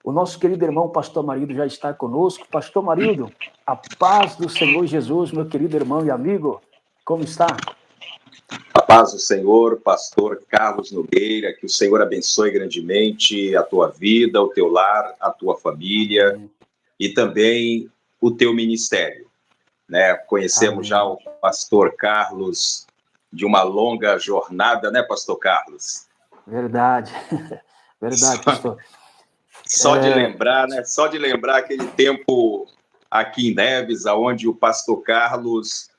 O nosso querido irmão, pastor Amarildo, já está conosco. Pastor Amarildo, a paz do Senhor Jesus, meu querido irmão e amigo, como está? A paz do Senhor, pastor Carlos Nogueira, que o Senhor abençoe grandemente a tua vida, o teu lar, a tua família e também o teu ministério. Né? Conhecemos já o pastor Carlos de uma longa jornada, né, pastor Carlos? Verdade, verdade, pastor. Só de lembrar, né? Só de lembrar aquele tempo aqui em Neves, onde o pastor Carlos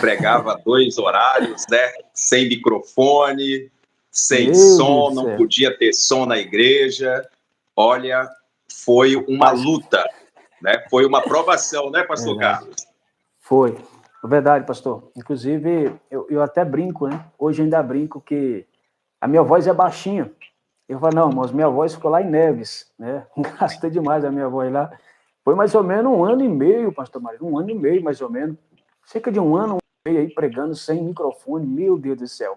pregava 2 horários, né? Sem microfone, sem som, não podia ter som na igreja. Olha, foi uma luta, né? Foi uma provação, né, pastor Carlos? Foi. É verdade, pastor. Inclusive, eu até brinco, né? Hoje ainda brinco que a minha voz é baixinha. Eu falo, não, mas minha voz ficou lá em Neves, né? Gastei demais a minha voz lá. Foi mais ou menos 1 ano e meio, pastor Mário, 1 ano e meio, mais ou menos. Cerca de 1 ano e meio aí pregando sem microfone, meu Deus do céu.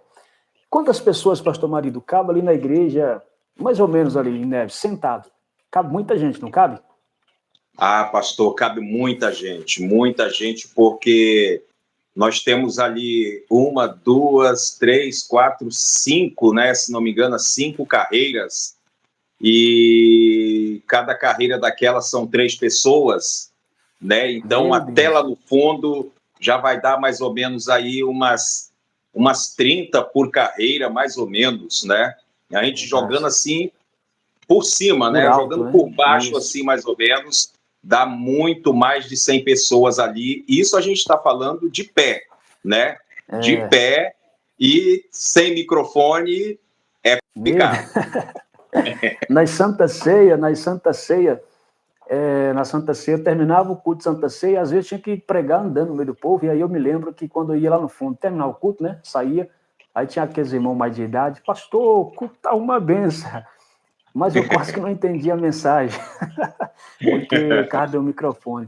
Quantas pessoas, pastor Marido, cabe ali na igreja, mais ou menos ali em Neves, sentado? Cabe muita gente, não cabe? Ah, pastor, cabe muita gente, porque nós temos ali 1, 2, 3, 4, 5, né? Se não me engano, 5 carreiras. E cada carreira daquelas são 3 pessoas, né? Então, a tela no fundo já vai dar mais ou menos aí umas 30 por carreira, mais ou menos, né? A gente jogando assim por cima, né? Alto, Jogando né? por baixo, Isso. assim, mais ou menos, dá muito mais de 100 pessoas ali. Isso a gente está falando de pé, né? De pé e sem microfone é complicado. Na Santa Ceia, eu terminava o culto de Santa Ceia, às vezes tinha que pregar andando no meio do povo, e aí eu me lembro que quando eu ia lá no fundo, terminava o culto, né, saía, aí tinha aqueles irmãos mais de idade, pastor, o culto tá uma benção, mas eu quase que não entendia a mensagem, porque cadê o microfone?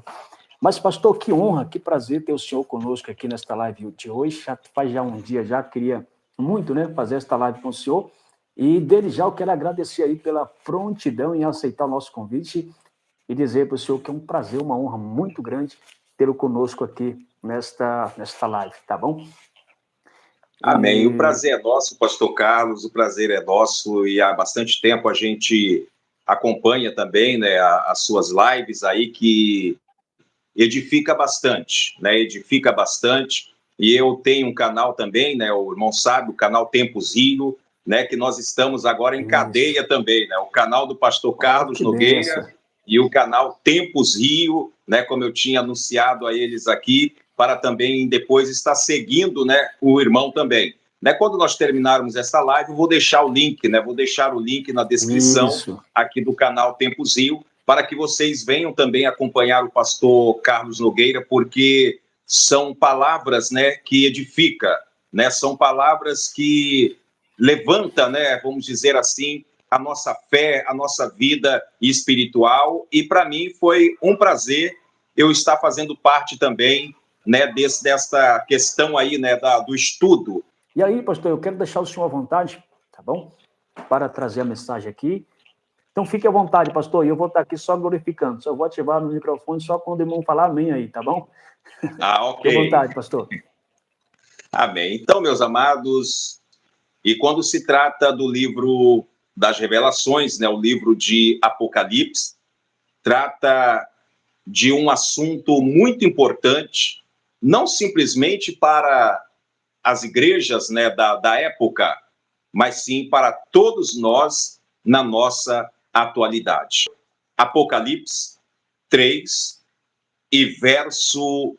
Mas, pastor, que honra, que prazer ter o senhor conosco aqui nesta live de hoje, faz já um dia, já queria muito, né, fazer esta live com o senhor, e dele já eu quero agradecer aí pela prontidão em aceitar o nosso convite e dizer para o senhor que é um prazer, uma honra muito grande tê-lo conosco aqui nesta live, tá bom? Amém. O prazer é nosso, pastor Carlos, o prazer é nosso e há bastante tempo a gente acompanha também, né, as suas lives aí que edifica bastante, né, edifica bastante. E eu tenho um canal também, né, o irmão sabe, o canal Tempos Rio, né, que nós estamos agora em cadeia também, né, o canal do pastor Carlos Nogueira e o canal Tempos Rio, né, como eu tinha anunciado a eles aqui, para também depois estar seguindo, né, o irmão também. Né, quando nós terminarmos essa live, eu vou deixar o link, né, vou deixar o link na descrição aqui do canal Tempos Rio, para que vocês venham também acompanhar o pastor Carlos Nogueira, porque são palavras, né, que edifica, né, são palavras que levanta, né, vamos dizer assim, a nossa fé, a nossa vida espiritual, e para mim foi um prazer eu estar fazendo parte também, né, desta questão aí, né, do estudo. E aí, pastor, eu quero deixar o senhor à vontade, tá bom? Para trazer a mensagem aqui. Então, fique à vontade, pastor, e eu vou estar aqui só glorificando. Só vou ativar no microfone só quando o irmão falar amém aí, tá bom? Ah, ok. Fique à vontade, pastor. Amém. Então, meus amados, e quando se trata do livro das Revelações, né, o livro de Apocalipse, trata de um assunto muito importante, não simplesmente para as igrejas, né, da época, mas sim para todos nós na nossa atualidade. Apocalipse 3 e verso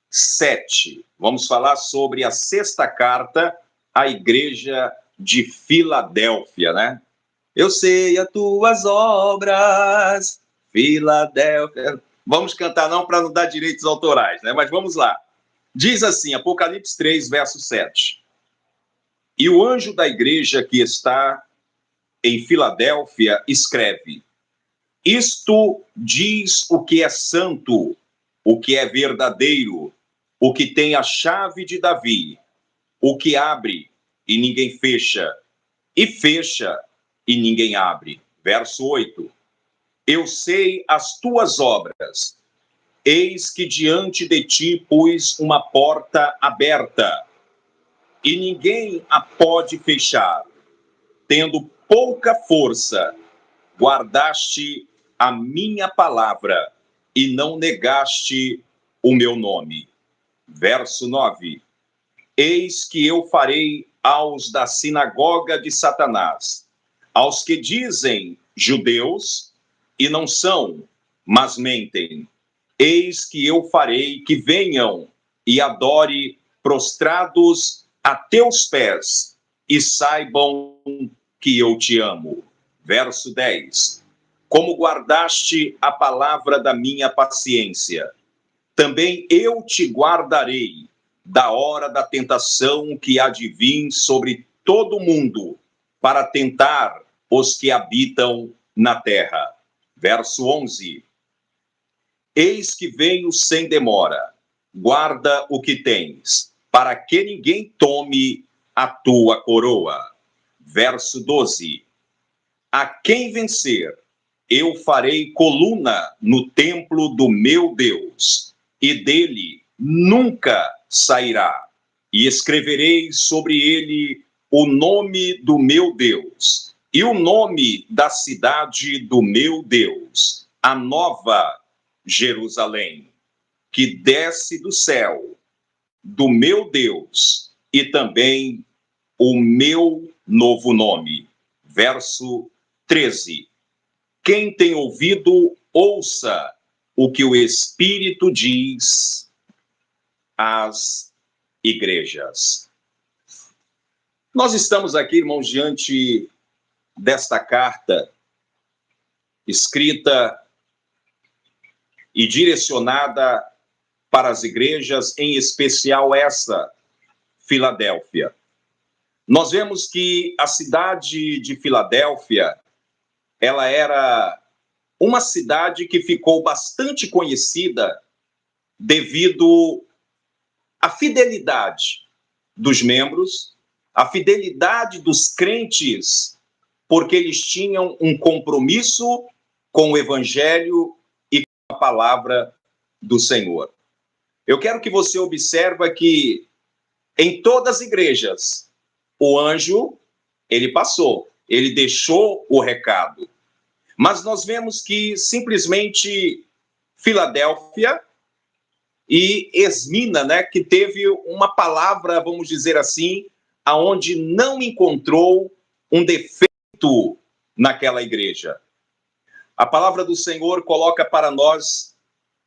7. Vamos falar sobre a 6ª carta à igreja de Filadélfia, né? Eu sei as tuas obras, Filadélfia. Vamos cantar não para não dar direitos autorais, né? Mas vamos lá. Diz assim, Apocalipse 3, verso 7. E o anjo da igreja que está em Filadélfia escreve: Isto diz o que é santo, o que é verdadeiro, o que tem a chave de Davi, o que abre e ninguém fecha, e fecha e ninguém abre. Verso 8. Eu sei as tuas obras. Eis que diante de ti pus uma porta aberta, e ninguém a pode fechar. Tendo pouca força, guardaste a minha palavra e não negaste o meu nome. Verso 9. Eis que eu farei aos da sinagoga de Satanás, aos que dizem judeus e não são, mas mentem. Eis que eu farei que venham e adore prostrados a teus pés e saibam que eu te amo. Verso 10. Como guardaste a palavra da minha paciência, também eu te guardarei da hora da tentação que há de vir sobre todo o mundo, para tentar os que habitam na terra. Verso 11. Eis que venho sem demora, guarda o que tens, para que ninguém tome a tua coroa. Verso 12. A quem vencer, eu farei coluna no templo do meu Deus, e dele nunca sairá. E escreverei sobre ele o nome do meu Deus, e o nome da cidade do meu Deus, a nova Jerusalém, que desce do céu, do meu Deus, e também o meu novo nome. Verso 13. Quem tem ouvido, ouça o que o Espírito diz às igrejas. Nós estamos aqui, irmãos, diante desta carta escrita e direcionada para as igrejas, em especial essa, Filadélfia. Nós vemos que a cidade de Filadélfia, ela era uma cidade que ficou bastante conhecida devido à fidelidade dos membros, à fidelidade dos crentes, porque eles tinham um compromisso com o evangelho e com a palavra do Senhor. Eu quero que você observe que em todas as igrejas, o anjo, ele passou, ele deixou o recado. Mas nós vemos que simplesmente Filadélfia e Esmina, né, que teve uma palavra, vamos dizer assim, aonde não encontrou um defeito naquela igreja. A palavra do Senhor coloca para nós,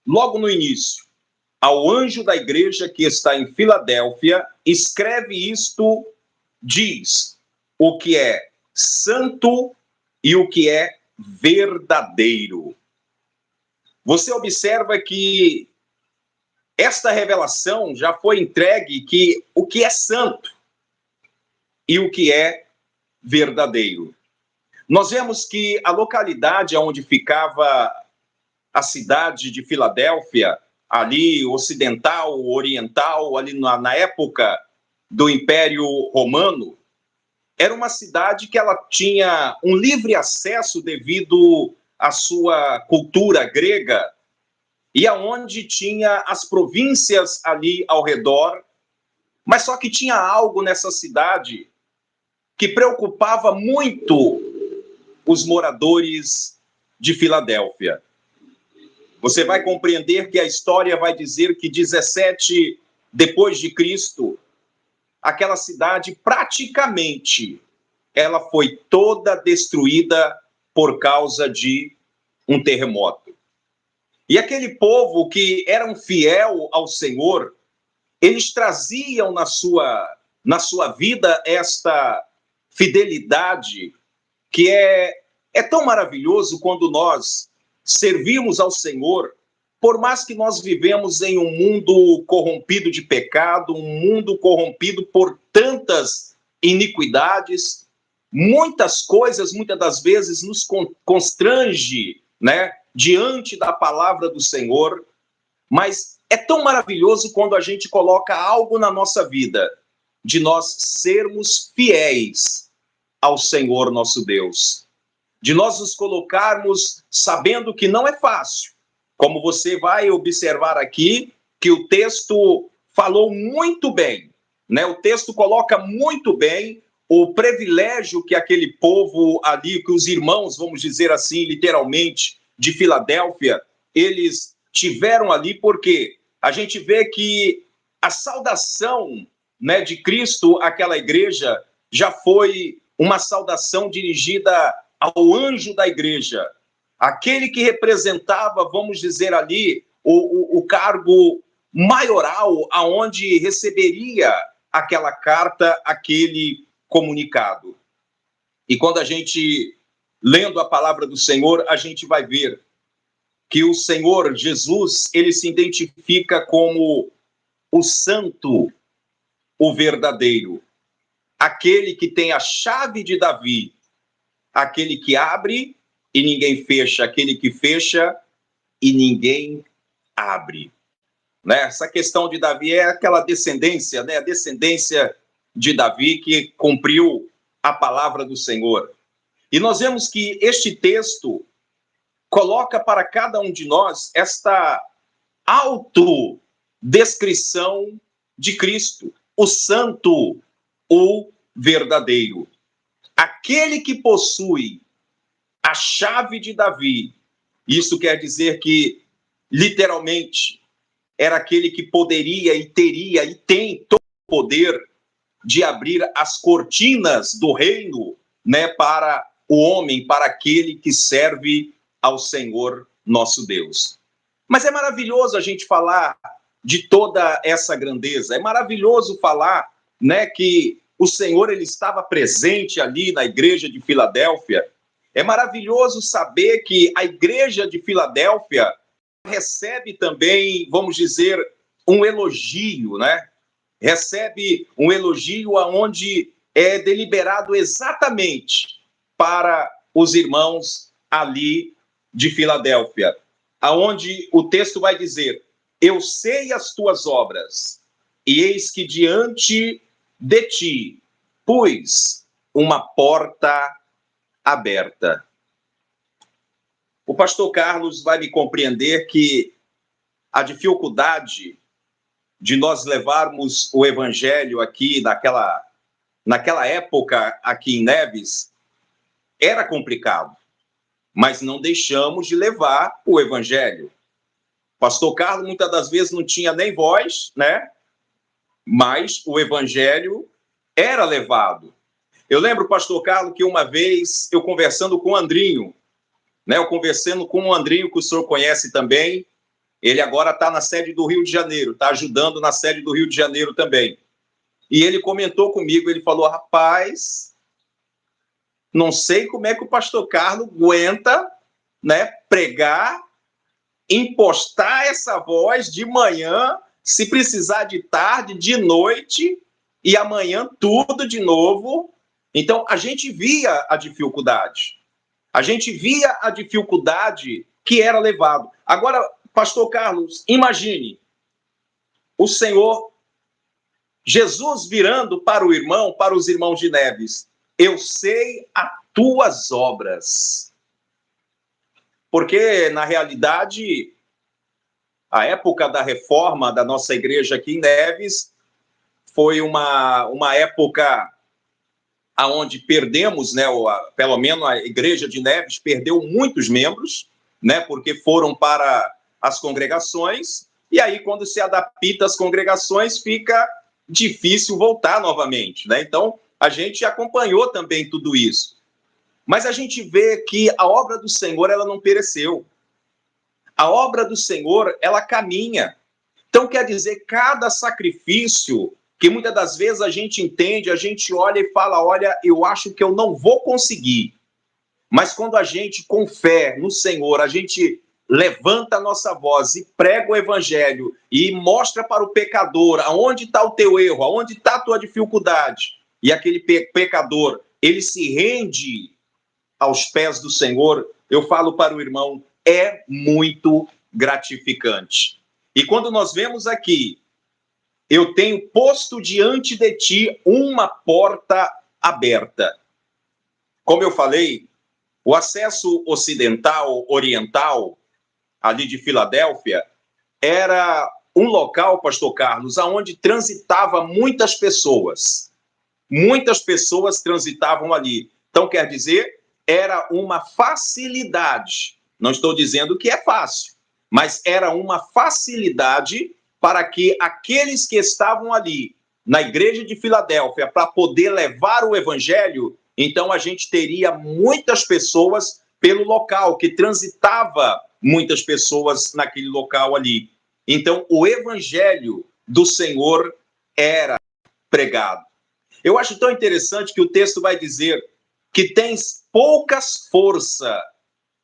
logo no início, ao anjo da igreja que está em Filadélfia, escreve isto, diz o que é santo e o que é verdadeiro. Você observa que esta revelação já foi entregue, que o que é santo e o que é verdadeiro. Nós vemos que a localidade onde ficava a cidade de Filadélfia, ali ocidental, oriental, ali na época do Império Romano, era uma cidade que ela tinha um livre acesso devido à sua cultura grega, e aonde tinha as províncias ali ao redor, mas só que tinha algo nessa cidade que preocupava muito os moradores de Filadélfia. Você vai compreender que a história vai dizer que 17 depois de Cristo, aquela cidade praticamente ela foi toda destruída por causa de um terremoto. E aquele povo que eram fiel ao Senhor, eles traziam na sua vida esta fidelidade que é tão maravilhoso quando nós servimos ao Senhor, por mais que nós vivemos em um mundo corrompido de pecado, um mundo corrompido por tantas iniquidades, muitas coisas, muitas das vezes, nos constrange, né, diante da palavra do Senhor, mas é tão maravilhoso quando a gente coloca algo na nossa vida, de nós sermos fiéis ao Senhor nosso Deus, de nós nos colocarmos sabendo que não é fácil. Como você vai observar aqui, que o texto falou muito bem, né? O texto coloca muito bem o privilégio que aquele povo ali, que os irmãos, vamos dizer assim, literalmente, de Filadélfia, eles tiveram ali, porque a gente vê que a saudação, né, de Cristo àquela igreja já foi uma saudação dirigida ao anjo da igreja, aquele que representava, vamos dizer ali, o cargo maioral, aonde receberia aquela carta, aquele comunicado. E quando a gente, lendo a palavra do Senhor, a gente vai ver que o Senhor Jesus, ele se identifica como o santo, o verdadeiro, aquele que tem a chave de Davi, aquele que abre e ninguém fecha, aquele que fecha e ninguém abre. Né? Essa questão de Davi é aquela descendência, né? A descendência de Davi que cumpriu a palavra do Senhor. E nós vemos que este texto coloca para cada um de nós esta autodescrição de Cristo, o santo, o verdadeiro. Aquele que possui a chave de Davi, isso quer dizer que, literalmente, era aquele que poderia e teria e tem todo o poder de abrir as cortinas do reino, né, para o homem, para aquele que serve ao Senhor nosso Deus. Mas é maravilhoso a gente falar de toda essa grandeza, é maravilhoso falar, né, que o Senhor ele estava presente ali na igreja de Filadélfia. É maravilhoso saber que a igreja de Filadélfia recebe também, vamos dizer, um elogio, né? Recebe um elogio aonde é deliberado exatamente para os irmãos ali de Filadélfia, aonde o texto vai dizer: eu sei as tuas obras, e eis que diante de ti pus uma porta aberta. O pastor Carlos vai me compreender que a dificuldade de nós levarmos o evangelho aqui naquela época aqui em Neves era complicado, mas não deixamos de levar o evangelho. Pastor Carlos muitas das vezes não tinha nem voz, né? Mas o evangelho era levado. Eu lembro, pastor Carlos, que uma vez eu conversando com o Andrinho, né? Eu conversando com o Andrinho, que o senhor conhece também, ele agora está na sede do Rio de Janeiro, está ajudando na sede do Rio de Janeiro também. E ele comentou comigo, ele falou: rapaz, não sei como é que o pastor Carlos aguenta, né, pregar, impostar essa voz de manhã, se precisar de tarde, de noite, e amanhã tudo de novo. Então, a gente via a dificuldade. A gente via a dificuldade que era levado. Agora, pastor Carlos, imagine o Senhor Jesus virando para o irmão, para os irmãos de Neves: eu sei as tuas obras. Porque, na realidade, a época da reforma da nossa igreja aqui em Neves foi uma época onde perdemos, né, pelo menos a igreja de Neves perdeu muitos membros, né, porque foram para as congregações, e aí quando se adapta às congregações fica difícil voltar novamente, né? Então a gente acompanhou também tudo isso. Mas a gente vê que a obra do Senhor, ela não pereceu. A obra do Senhor, ela caminha. Então quer dizer, cada sacrifício que muitas das vezes a gente entende, a gente olha e fala: olha, eu acho que eu não vou conseguir. Mas quando a gente, com fé no Senhor, a gente levanta a nossa voz e prega o evangelho e mostra para o pecador aonde está o teu erro, aonde está a tua dificuldade, e aquele pecador, ele se rende aos pés do Senhor, eu falo para o irmão, é muito gratificante. E quando nós vemos aqui: eu tenho posto diante de ti uma porta aberta. Como eu falei, O acesso ocidental, oriental, ali de Filadélfia, era um local, pastor Carlos, aonde transitava muitas pessoas. Muitas pessoas transitavam ali. Então, quer dizer, era uma facilidade. Não estou dizendo que é fácil, mas era uma facilidade para que aqueles que estavam ali na igreja de Filadélfia para poder levar o evangelho, então a gente teria muitas pessoas pelo local, que transitava muitas pessoas naquele local ali. Então, o evangelho do Senhor era pregado. Eu acho tão interessante que o texto vai dizer que tens poucas forças,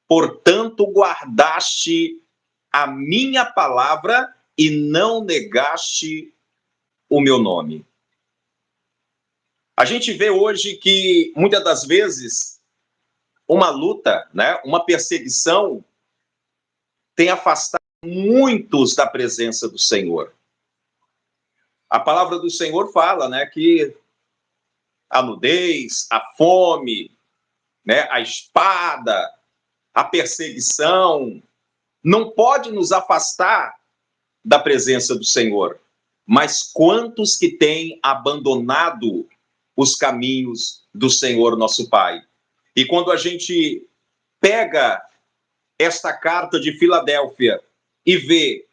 portanto guardaste a minha palavra e não negaste o meu nome. A gente vê hoje que, muitas das vezes, uma luta, né, uma perseguição tem afastado muitos da presença do Senhor. A palavra do Senhor fala, né, que a nudez, a fome, né, a espada, a perseguição, não pode nos afastar da presença do Senhor. Mas quantos que têm abandonado os caminhos do Senhor nosso Pai? E quando a gente pega esta carta de Filadélfia e vê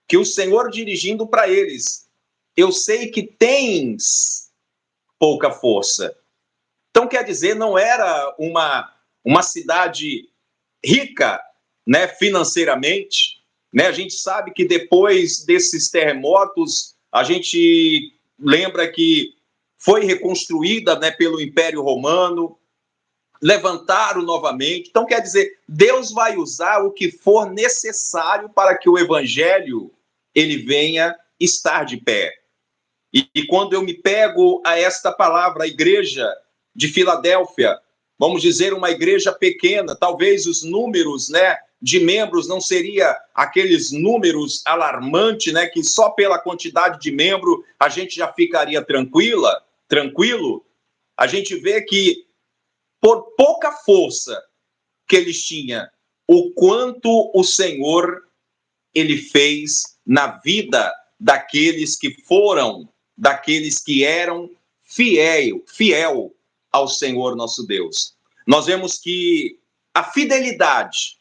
que o Senhor dirigindo para eles, eu sei que tens pouca força. Então, quer dizer, não era uma cidade rica, né, financeiramente, né? A gente sabe que depois desses terremotos, a gente lembra que foi reconstruída, né, pelo Império Romano, levantaram novamente. Então, quer dizer, Deus vai usar o que for necessário para que o evangelho ele venha estar de pé. E quando eu me pego a esta palavra, a igreja de Filadélfia, vamos dizer uma igreja pequena, talvez os números, né, de membros não seria aqueles números alarmantes, né, que só pela quantidade de membro a gente já ficaria tranquilo. A gente vê que por pouca força que eles tinham, o quanto o Senhor ele fez na vida daqueles que eram fiel ao Senhor nosso Deus. Nós vemos que a fidelidade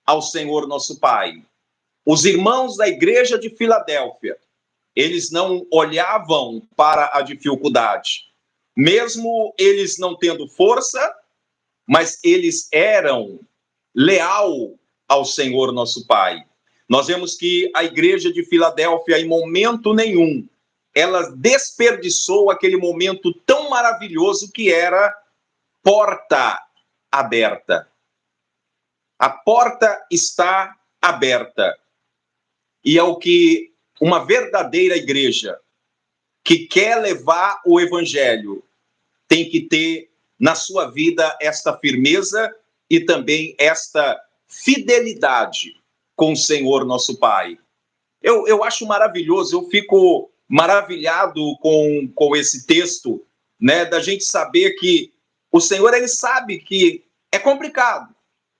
ao Senhor nosso Pai, os irmãos da igreja de Filadélfia, eles não olhavam para a dificuldade, mesmo eles não tendo força, mas eles eram leal ao Senhor nosso Pai. Nós vemos que a igreja de Filadélfia, em momento nenhum, ela desperdiçou aquele momento tão maravilhoso que era porta aberta. A porta está aberta. E é o que uma verdadeira igreja que quer levar o evangelho tem que ter na sua vida esta firmeza e também esta fidelidade com o Senhor nosso Pai. Eu acho maravilhoso, eu fico maravilhado com esse texto, né, da gente saber que o Senhor, ele sabe que é complicado.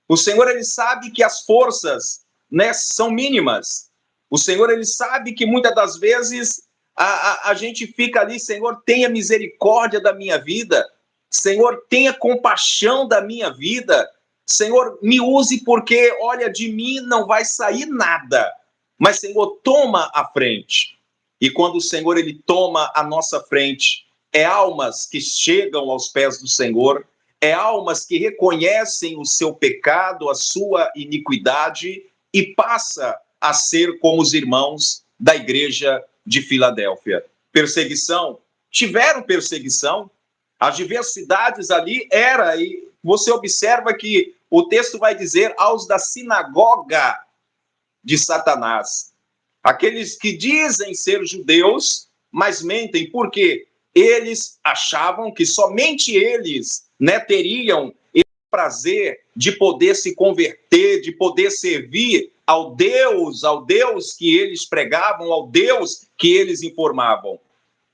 O Senhor, ele sabe que as forças, né, são mínimas. O Senhor, ele sabe que muitas das vezes a gente fica ali, Senhor, tenha misericórdia da minha vida. Senhor, tenha compaixão da minha vida. Senhor, me use porque, olha, de mim não vai sair nada. Mas, Senhor, toma a frente. E quando o Senhor, ele toma a nossa frente, é almas que chegam aos pés do Senhor, é almas que reconhecem o seu pecado, a sua iniquidade e passa a ser como os irmãos da igreja de Filadélfia. Perseguição, tiveram perseguição, as diversidades ali era, e você observa que o texto vai dizer aos da sinagoga de Satanás, aqueles que dizem ser judeus, mas mentem, porque eles achavam que somente eles, né, teriam esse prazer de poder se converter, de poder servir ao Deus que eles pregavam, ao Deus que eles informavam.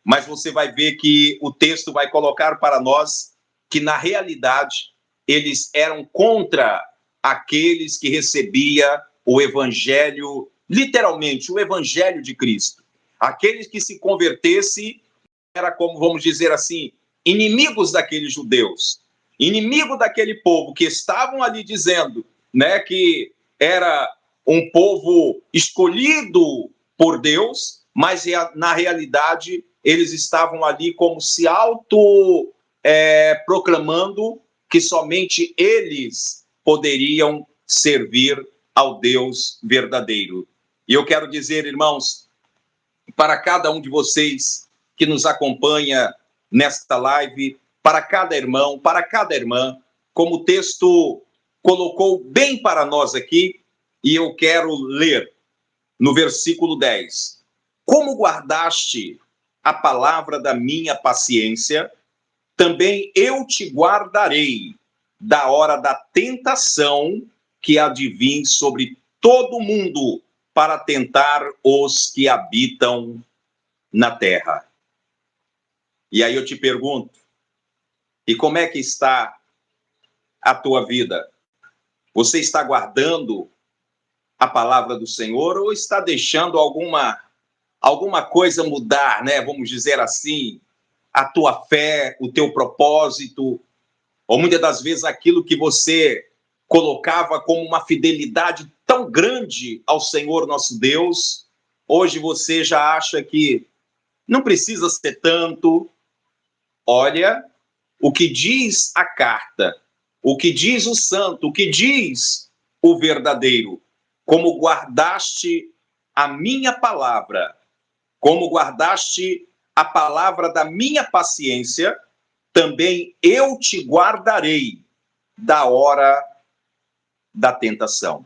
Mas você vai ver que o texto vai colocar para nós que, na realidade, eles eram contra aqueles que recebia o evangelho, literalmente, o evangelho de Cristo. Aqueles que se convertessem era como, vamos dizer assim, inimigos daqueles judeus, inimigo daquele povo que estavam ali dizendo, né, que era um povo escolhido por Deus, mas na realidade eles estavam ali como se proclamando que somente eles poderiam servir ao Deus verdadeiro. E eu quero dizer, irmãos, para cada um de vocês que nos acompanha nesta live, para cada irmão, para cada irmã, como o texto colocou bem para nós aqui, e eu quero ler no versículo 10. Como guardaste a palavra da minha paciência, também eu te guardarei da hora da tentação que há de vir sobre todo mundo para tentar os que habitam na terra. E aí eu te pergunto, e como é que está a tua vida? Você está guardando a palavra do Senhor ou está deixando alguma coisa mudar, né? Vamos dizer assim, a tua fé, o teu propósito, ou muitas das vezes aquilo que você colocava como uma fidelidade tão grande ao Senhor nosso Deus, hoje você já acha que não precisa ser tanto. Olha o que diz a carta, o que diz o santo, o que diz o verdadeiro. Como guardaste a minha palavra, como guardaste a palavra da minha paciência, também eu te guardarei da hora da tentação.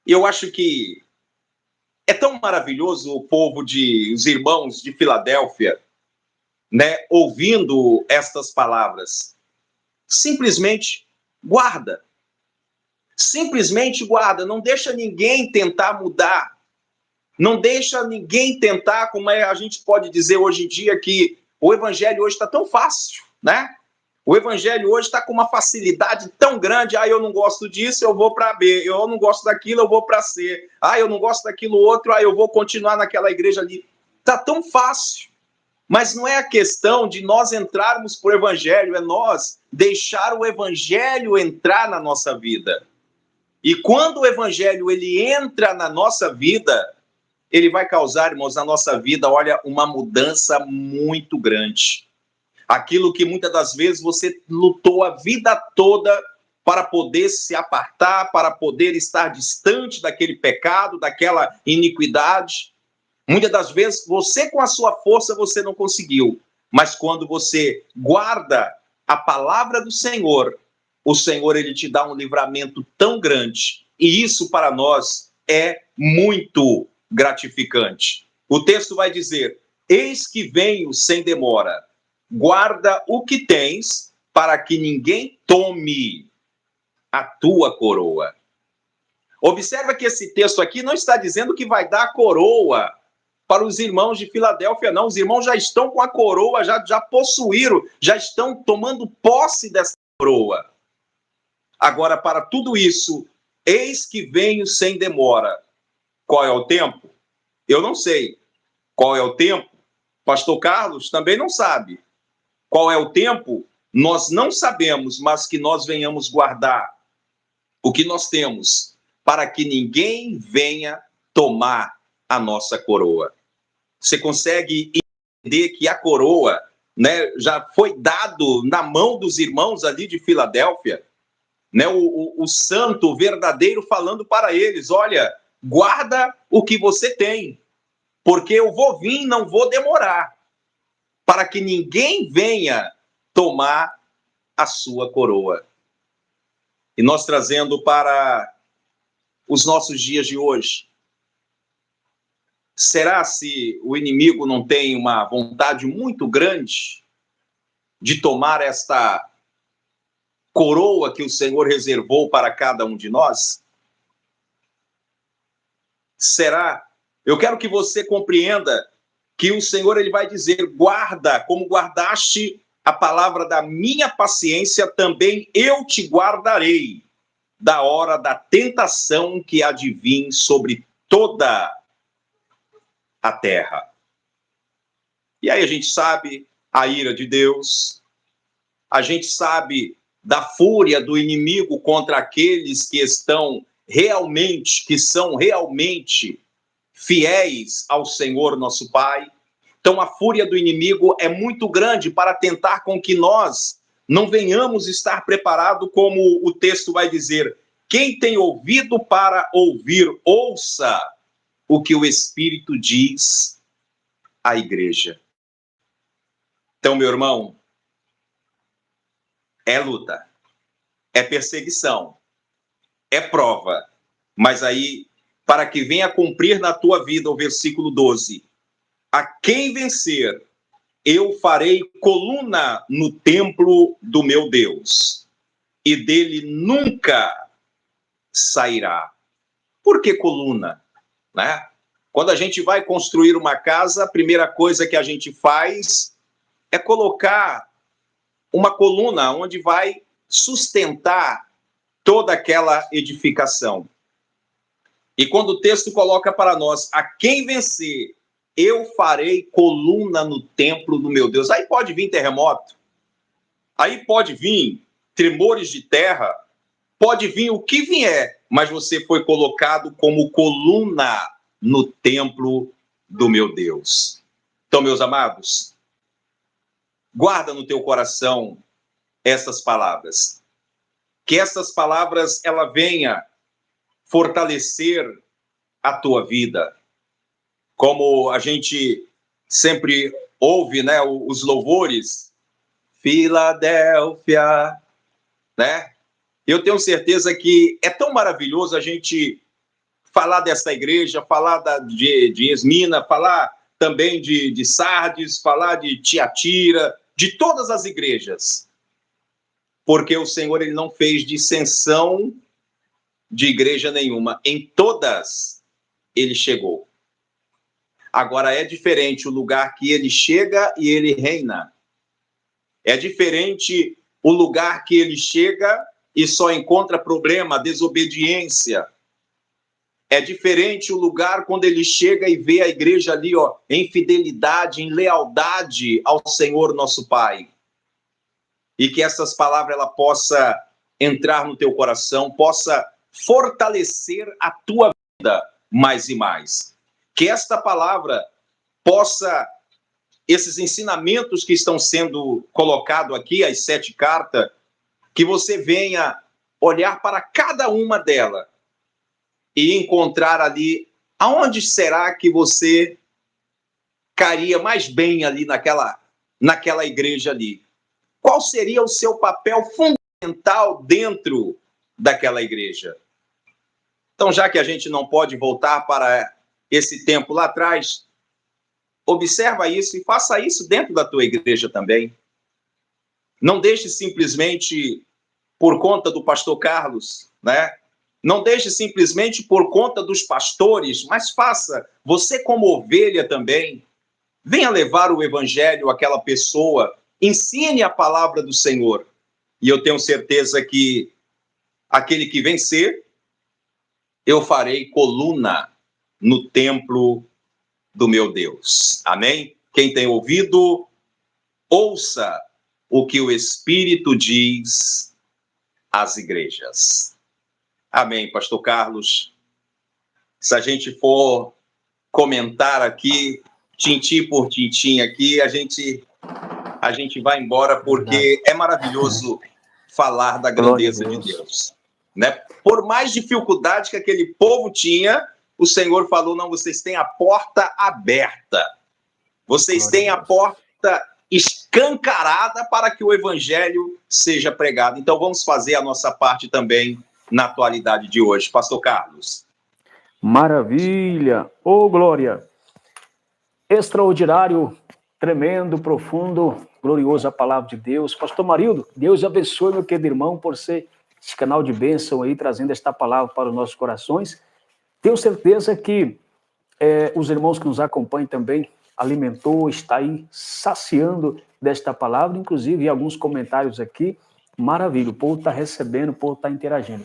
Eu acho que é tão maravilhoso o povo os irmãos de Filadélfia, né, ouvindo estas palavras. Simplesmente guarda. Simplesmente guarda. Não deixa ninguém tentar mudar. Não deixa ninguém tentar, como a gente pode dizer hoje em dia, que o evangelho hoje está tão fácil, né? O evangelho hoje está com uma facilidade tão grande. Eu não gosto disso, eu vou para B. Eu não gosto daquilo, eu vou para C. Eu não gosto daquilo outro, eu vou continuar naquela igreja ali. Está tão fácil. Mas não é a questão de nós entrarmos para o evangelho, é nós deixar o evangelho entrar na nossa vida. E quando o evangelho ele entra na nossa vida, ele vai causar, irmãos, na nossa vida, olha, uma mudança muito grande. Aquilo que muitas das vezes você lutou a vida toda para poder se apartar, para poder estar distante daquele pecado, daquela iniquidade. Muitas das vezes, você com a sua força, você não conseguiu. Mas quando você guarda a palavra do Senhor, o Senhor ele te dá um livramento tão grande. E isso para nós é muito gratificante. O texto vai dizer, eis que venho sem demora. Guarda o que tens, para que ninguém tome a tua coroa. Observa que esse texto aqui não está dizendo que vai dar a coroa para os irmãos de Filadélfia, não. Os irmãos já estão com a coroa, já possuíram, já estão tomando posse dessa coroa. Agora, para tudo isso, eis que venho sem demora. Qual é o tempo? Eu não sei. Qual é o tempo? Pastor Carlos também não sabe. Qual é o tempo? Nós não sabemos, mas que nós venhamos guardar o que nós temos, para que ninguém venha tomar a nossa coroa. Você consegue entender que a coroa, né, já foi dado na mão dos irmãos ali de Filadélfia, né, o santo verdadeiro falando para eles, olha, guarda o que você tem, porque eu vou vir, não vou demorar, para que ninguém venha tomar a sua coroa. E nós trazendo para os nossos dias de hoje, será se o inimigo não tem uma vontade muito grande de tomar esta coroa que o Senhor reservou para cada um de nós? Será? Eu quero que você compreenda que o Senhor ele vai dizer, guarda, como guardaste a palavra da minha paciência também eu te guardarei da hora da tentação que há de vir sobre toda a terra. E aí a gente sabe a ira de Deus, a gente sabe da fúria do inimigo contra aqueles que estão realmente, que são realmente fiéis ao Senhor nosso Pai. Então a fúria do inimigo é muito grande para tentar com que nós não venhamos estar preparados, como o texto vai dizer: quem tem ouvido para ouvir, ouça o que o Espírito diz à igreja. Então, meu irmão, é luta, é perseguição, é prova, mas aí, para que venha cumprir na tua vida o versículo 12, a quem vencer, eu farei coluna no templo do meu Deus, e dele nunca sairá. Por que coluna? Né? Quando a gente vai construir uma casa, a primeira coisa que a gente faz é colocar uma coluna onde vai sustentar toda aquela edificação. E quando o texto coloca para nós, a quem vencer, eu farei coluna no templo do meu Deus. Aí pode vir terremoto, aí pode vir tremores de terra, pode vir o que vier, mas você foi colocado como coluna no templo do meu Deus. Então, meus amados, guarda no teu coração essas palavras. Que essas palavras, ela venha fortalecer a tua vida. Como a gente sempre ouve, né, os louvores, Filadélfia, né? Eu tenho certeza que é tão maravilhoso a gente falar dessa igreja, falar de Esmina, falar também de Sardes, falar de Tiatira, de todas as igrejas, porque o Senhor ele não fez dissensão de igreja nenhuma, em todas ele chegou. Agora é diferente o lugar que ele chega e ele reina. É diferente o lugar que ele chega e só encontra problema, desobediência. É diferente o lugar quando ele chega e vê a igreja ali, ó, em fidelidade, em lealdade ao Senhor nosso Pai. E que essas palavras ela possa entrar no teu coração, possa fortalecer a tua vida mais e mais. Que esta palavra possa, esses ensinamentos que estão sendo colocados aqui, as 7 cartas, que você venha olhar para cada uma delas e encontrar ali aonde será que você cairia mais bem ali naquela igreja ali. Qual seria o seu papel fundamental dentro daquela igreja? Então, já que a gente não pode voltar para esse tempo lá atrás, observa isso e faça isso dentro da tua igreja também. Não deixe simplesmente por conta do pastor Carlos, né? Não deixe simplesmente por conta dos pastores, mas faça, você como ovelha também, venha levar o evangelho àquela pessoa, ensine a palavra do Senhor. E eu tenho certeza que aquele que vencer, eu farei coluna no templo do meu Deus. Amém? Quem tem ouvido, ouça o que o Espírito diz às igrejas. Amém, pastor Carlos. Se a gente for comentar aqui, tintim por tintim aqui, a gente vai embora, porque é maravilhoso falar da grandeza de Deus. Né? Por mais dificuldade que aquele povo tinha, o Senhor falou, não, vocês têm a porta aberta. Vocês têm a porta escancarada para que o evangelho seja pregado. Então vamos fazer a nossa parte também na atualidade de hoje. Pastor Carlos. Maravilha! Ô, glória! Extraordinário, tremendo, profundo, glorioso a palavra de Deus. Pastor Marildo, Deus abençoe, meu querido irmão, por ser esse canal de bênção aí, trazendo esta palavra para os nossos corações. Tenho certeza que os irmãos que nos acompanham também, alimentou, está aí saciando desta palavra, inclusive alguns comentários aqui, maravilha, o povo está recebendo, o povo está interagindo.